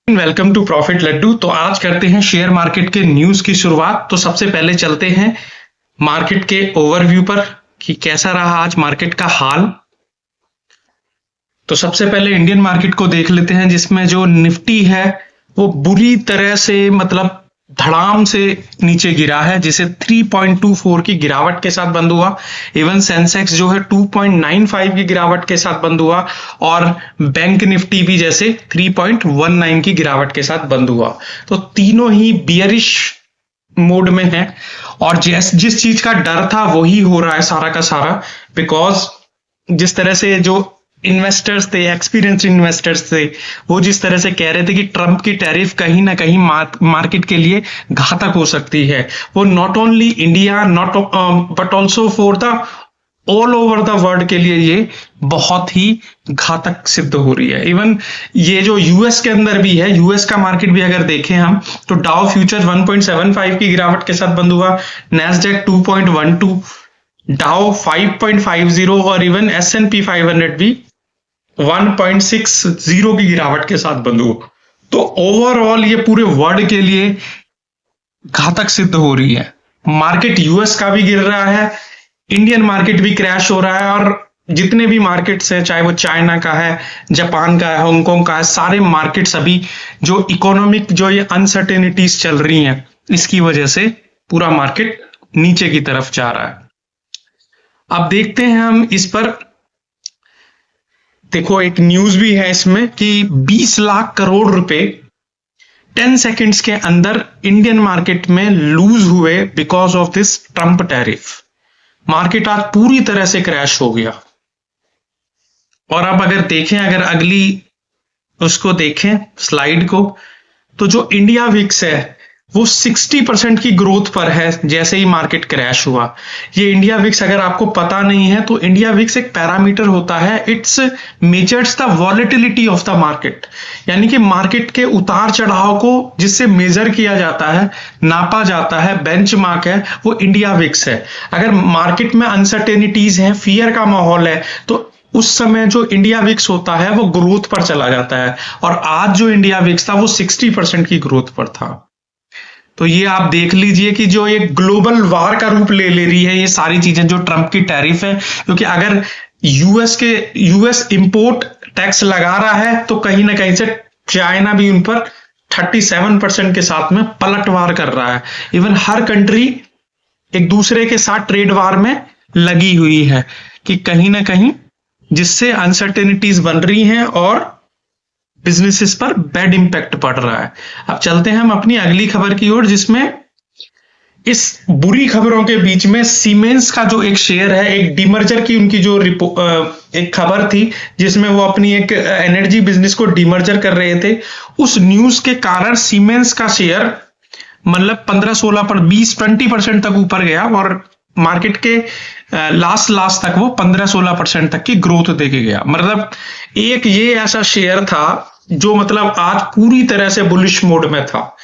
Welcome to profit Laddu. तो आज करते हैं शेयर मार्केट के न्यूज की शुरुआत। तो सबसे पहले चलते हैं मार्केट के ओवरव्यू पर कि कैसा रहा आज मार्केट का हाल। तो सबसे पहले इंडियन मार्केट को देख लेते हैं, जिसमें जो निफ्टी है वो बुरी तरह से धड़ाम से नीचे गिरा है, जिसे 3.24 की गिरावट के साथ बंद हुआ। इवन सेंसेक्स जो है 2.95 की गिरावट के साथ बंद हुआ और बैंक निफ्टी भी जैसे 3.19 की गिरावट के साथ बंद हुआ। तो तीनों ही बियरिश मोड में है और जिस चीज का डर था वही हो रहा है सारा का सारा। बिकॉज जिस तरह से जो इन्वेस्टर्स थे, एक्सपीरियंस्ड इन्वेस्टर्स थे, वो जिस तरह से कह रहे थे कि ट्रंप की टैरिफ कहीं ना कहीं मार्केट के लिए घातक हो सकती है, वो not only India but also for the all over the world के लिए ये बहुत ही घातक सिद्ध हो रही है। इवन ये जो यूएस के अंदर भी है, यूएस का मार्केट भी अगर देखें हम तो डाउ फ्यूचर 1.75 की गिरावट के साथ बंद हुआ, नैस्डैक 2.12, डाउ 5.50 और इवन S&P 500 भी 1.60 की गिरावट के साथ बंद हुआ। तो ओवरऑल ये पूरे वर्ल्ड के लिए घातक सिद्ध हो रही है। मार्केट यूएस का भी गिर रहा है, इंडियन मार्केट भी क्रैश हो रहा है और जितने भी मार्केट्स हैं, चाहे वो चाइना का है, जापान का है, हांगकांग का है, सारे मार्केट्स अभी जो इकोनॉमिक जो ये अनसर्टेनिटीज चल रही हैं, इसकी वजह से पूरा मार्केट नीचे की तरफ जा रहा है। अब देखते हैं हम इस पर। देखो एक न्यूज भी है इसमें कि 20 लाख करोड़ रुपए 10 सेकंड्स के अंदर इंडियन मार्केट में लूज हुए because of this Trump tariff. Market आज पूरी तरह से क्रैश हो गया। और अब अगर देखें, अगर अगली उसको देखें स्लाइड को, तो जो इंडिया विक्स है वो 60% की ग्रोथ पर है जैसे ही मार्केट क्रैश हुआ। ये इंडिया विक्स अगर आपको पता नहीं है तो इंडिया विक्स एक पैरामीटर होता है, it's measures the volatility of the market, यानी कि मार्केट के उतार चढ़ाव को जिससे मेजर किया जाता है, नापा जाता है, बेंचमार्क है, वो इंडिया विक्स है। अगर मार्केट में अनसर्टेनिटीज है, फियर का माहौल है, तो उस समय जो इंडिया विक्स होता है वो ग्रोथ पर चला जाता है और आज जो इंडिया विक्स था वो 60% की ग्रोथ पर था। तो ये आप देख लीजिए कि जो ये ग्लोबल वार का रूप ले रही है ये सारी चीजें, जो ट्रंप की टैरिफ है, क्योंकि अगर यूएस इंपोर्ट टैक्स लगा रहा है तो कहीं ना कहीं से चाइना भी उन पर 37% के साथ में पलटवार कर रहा है। इवन हर कंट्री एक दूसरे के साथ ट्रेड वार में लगी हुई है कि कहीं ना कहीं, जिससे अनसर्टेनिटीज बन रही हैं और बिजनेसेस पर बैड इंपैक्ट पड़ रहा है। अब चलते हैं हम अपनी अगली खबर की ओर, जिसमें इस बुरी खबरों के बीच में सीमेंस का जो एक शेयर है, एक डीमर्जर की उनकी जो एक खबर थी जिसमें वो अपनी एक एनर्जी बिजनेस को डीमर्जर कर रहे थे, उस न्यूज के कारण सीमेंस का शेयर 15-16 पर 20% तक ऊपर गया और मार्केट के लास्ट तक वो 15-16% तक की ग्रोथ देके गया। एक ये ऐसा शेयर था जो आज पूरी तरह से बुलिश मोड में था,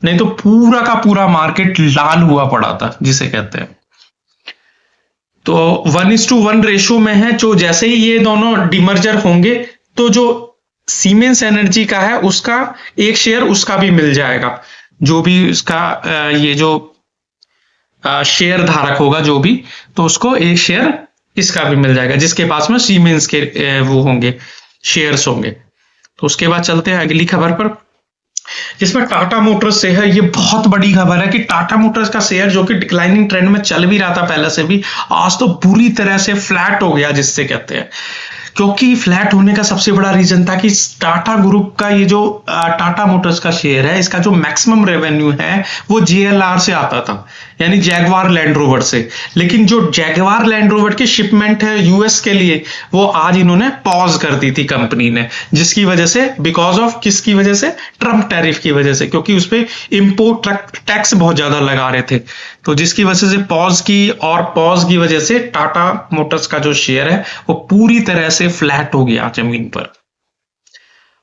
नहीं तो पूरा का पूरा मार्केट लाल हुआ पड़ा था जिसे कहते हैं। तो 1:1 रेशो में है, जो जैसे ही ये दोनों डिमर्जर होंगे तो जो सीमेंस एनर्जी का है उसका एक शेयर उसका भी मिल जाएगा, जो भी उसका ये जो शेयर धारक होगा जो भी, तो उसको एक शेयर इसका भी मिल जाएगा जिसके पास में सीमेंस के वो होंगे, शेयर्स होंगे। तो उसके बाद चलते हैं अगली खबर पर, जिसमें टाटा मोटर्स से है। ये बहुत बड़ी खबर है कि टाटा मोटर्स का शेयर जो कि डिक्लाइनिंग ट्रेंड में चल भी रहा था पहले से भी, आज तो बुरी तरह से फ्लैट हो गया जिससे कहते हैं। क्योंकि फ्लैट होने का सबसे बड़ा रीजन था कि टाटा ग्रुप का ये जो टाटा मोटर्स का शेयर है, इसका जो मैक्सिमम रेवेन्यू है वो JLR से आता था, यानी जैगवार लैंड रोवर से। लेकिन जो जैगवार लैंड रोवर की शिपमेंट है यूएस के लिए, वो आज इन्होंने पॉज कर दी थी कंपनी ने, जिसकी वजह से, बिकॉज ऑफ किसकी वजह से, ट्रंप टैरिफ की वजह से, क्योंकि उस पर इंपोर्ट टैक्स बहुत ज्यादा लगा रहे थे, तो जिसकी वजह से पॉज की, और पॉज की वजह से टाटा मोटर्स का जो शेयर है वो पूरी तरह से फ्लैट हो गया जमीन पर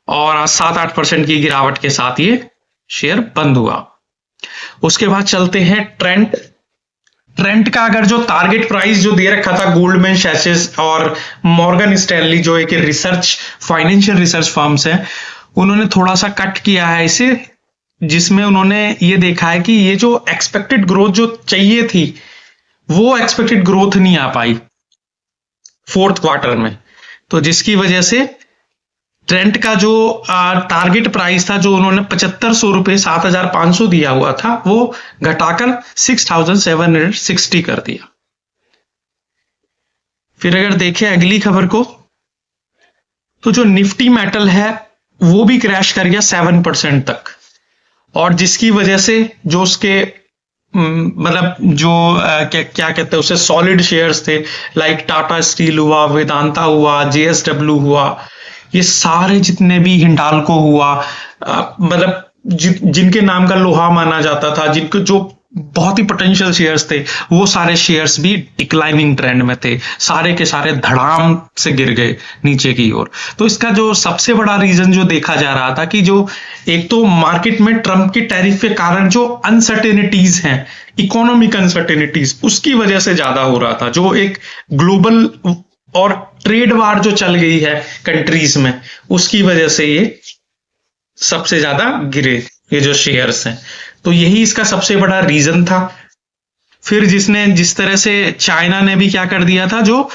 और 7-8% की गिरावट के साथ ये शेयर बंद हुआ। उसके बाद चलते हैं ट्रेंट का अगर जो टारगेट प्राइस जो दे रखा था गोल्डमैन सैचेस और मॉर्गन स्टैनली, जो एक रिसर्च फाइनेंशियल रिसर्च फर्म्स है, उन्होंने थोड़ा सा कट किया है इसे, जिसमें उन्होंने ये देखा है कि ये जो एक्सपेक्टेड ग्रोथ जो चाहिए थी वो एक्सपेक्टेड ग्रोथ नहीं आ पाई फोर्थ क्वार्टर में, तो जिसकी वजह से ट्रेंट का जो टारगेट प्राइस था जो उन्होंने 7500 रुपए 7500 दिया हुआ था वो घटाकर 6760 कर दिया। फिर अगर देखें अगली खबर को, तो जो निफ्टी मेटल है वो भी क्रैश कर गया 7% तक, और जिसकी वजह से जो उसके मतलब जो क्या कहते हैं उसे सॉलिड शेयर्स थे, लाइक टाटा स्टील हुआ, वेदांता हुआ, जेएसडब्ल्यू हुआ, ये सारे जितने भी हिंडाल्को हुआ, मतलब जिनके नाम का लोहा माना जाता था, जिनको जो बहुत ही पोटेंशियल शेयर्स थे, वो सारे शेयर्स भी डिक्लाइनिंग ट्रेंड में थे, सारे के सारे धड़ाम से गिर गए नीचे की ओर। तो इसका जो सबसे बड़ा रीजन जो देखा जा रहा था कि जो एक तो मार्केट में ट्रंप के टैरिफ के कारण जो अनसर्टेनिटीज हैं, इकोनॉमिक अनसर्टेनिटीज, उसकी वजह से ज्यादा हो रहा था। जो एक ग्लोबल और ट्रेड वार जो चल गई है कंट्रीज में, उसकी वजह से ये सबसे ज्यादा गिरे ये जो शेयर्स हैं। तो यही इसका सबसे बड़ा रीजन था। फिर जिस तरह से चाइना ने भी क्या कर दिया था, जो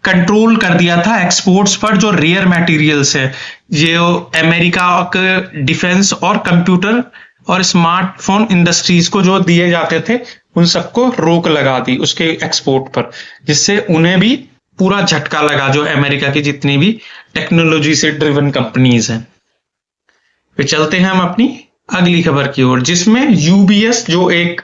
कंट्रोल कर दिया था एक्सपोर्ट्स पर जो रेयर मटेरियल्स है, ये अमेरिका के डिफेंस और कंप्यूटर और स्मार्टफोन इंडस्ट्रीज को जो दिए जाते थे, उन सबको रोक लगा दी उसके एक्सपोर्ट पर, जिससे उन्हें भी पूरा झटका लगा, जो अमेरिका की जितनी भी टेक्नोलॉजी से ड्रिवन कंपनीज हैं। फिर चलते हैं हम अपनी अगली खबर की ओर, जिसमें यूबीएस जो एक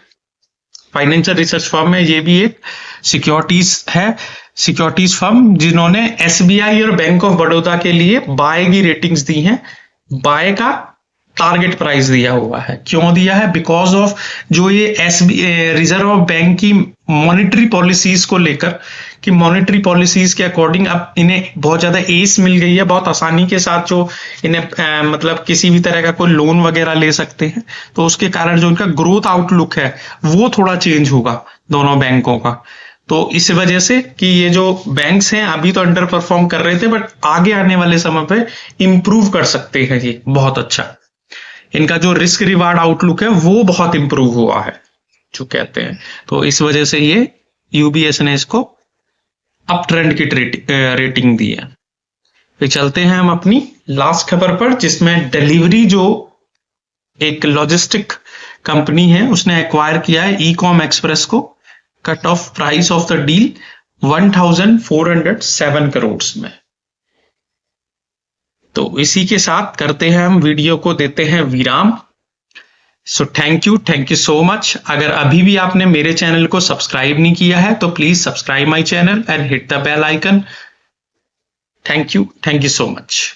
फाइनेंशियल रिसर्च फर्म है, ये भी एक सिक्योरिटीज फर्म, जिन्होंने एसबीआई और बैंक ऑफ बड़ौदा के लिए बाय की रेटिंग्स दी हैं, बाय का टारगेट प्राइस दिया हुआ है। क्यों दिया है? बिकॉज ऑफ जो ये रिजर्व बैंक की मॉनेटरी पॉलिसीज को लेकर, कि मॉनेटरी पॉलिसीज के अकॉर्डिंग अब इन्हें बहुत ज्यादा एस मिल गई है, बहुत आसानी के साथ जो इन्हें मतलब किसी भी तरह का कोई लोन वगैरह ले सकते हैं, तो उसके कारण जो इनका ग्रोथ आउटलुक है वो थोड़ा चेंज होगा दोनों बैंकों का। तो इस वजह से कि ये जो बैंक्स हैं अभी तो अंडर परफॉर्म कर रहे थे, बट आगे आने वाले समय पे इंप्रूव कर सकते हैं ये बहुत अच्छा। इनका जो रिस्क रिवार्ड आउटलुक है वो बहुत इंप्रूव हुआ है जो कहते हैं, तो इस वजह से ये यूबीएस ने इसको अप ट्रेंड की रेटिंग दी है। फिर चलते हैं हम अपनी लास्ट खबर पर, जिसमें डिलीवरी जो एक लॉजिस्टिक कंपनी है उसने एक्वायर किया है ईकॉम एक्सप्रेस को, cut off price of the deal 1407 crore में। तो इसी के साथ करते हैं हम वीडियो को देते हैं विराम। So thank you so much. अगर अभी भी आपने मेरे चैनल को सब्सक्राइब नहीं किया है तो please subscribe my channel and hit the bell icon. Thank you so much.